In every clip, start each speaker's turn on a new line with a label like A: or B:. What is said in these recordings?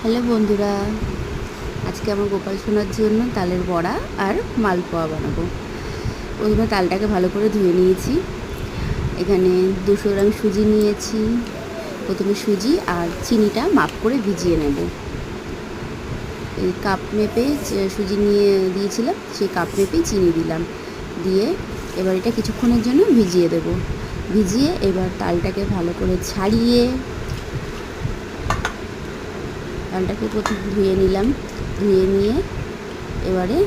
A: Hello বন্ধুরা, আজকে আমার গোপাল সোনার জন্য তালের বড়া আর মালপোয়া বানাবো। প্রথমে তালটাকে ভালো করে ধুয়ে নিয়েছি। এখানে 200 গ্রাম সুজি নিয়েছি। প্রথমে সুজি আর চিনিটা মাপ করে ভিজিয়ে নেব। এই কাপ মেপে সুজি নিয়ে দিয়েছিলাম, সেই কাপ মেপেই চিনি দিলাম, দিয়ে এবার এটা কিছুক্ষণের জন্য ভিজিয়ে দেব। ভিজিয়ে এবার তালটাকে ভালো করে ছাড়িয়ে তালটাকে প্রথমে ধুয়ে নিলাম। ধুয়ে নিয়ে এবারে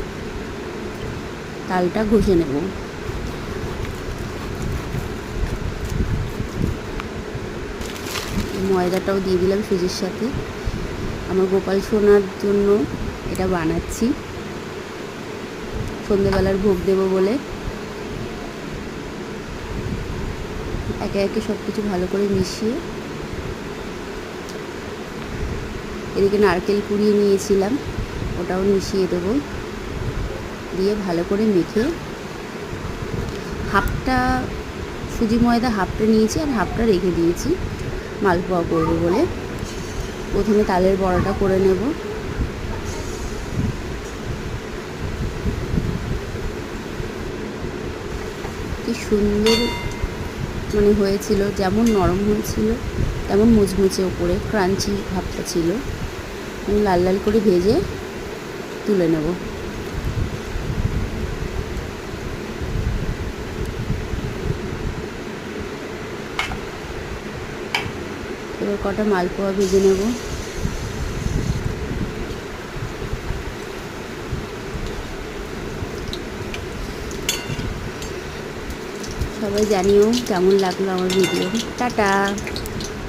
A: তালটা ঘষে নেব। ময়দাটাও দিয়ে দিলাম সুজির সাথে। আমার গোপাল সোনার জন্য এটা বানাচ্ছি, সন্ধেবেলার ভোগ দেবো বলে। একে একে সব কিছু ভালো করে মিশিয়ে, এদিকে নারকেল কুড়িয়ে নিয়েছিলাম, ওটাও মিশিয়ে দেবো। দিয়ে ভালো করে মেখে হাফটা সুজি ময়দা হাফটা নিয়েছি আর হাফটা রেখে দিয়েছি মালপোয়া করবো বলে। প্রথমে তালের বড়াটা করে নেব। কি সুন্দর হয়েছিল, যেমন নরম হয়েছিল তেমন মুচমুচে, ওপরে ক্রাঞ্চি ভাবটা ছিল। লাল লাল করে ভেজে তুলে নেব। এবার কটা মালপোয়া ভেজে নেব। সবাই জানিও কেমন লাগলো আমার ভিডিও। টাটা।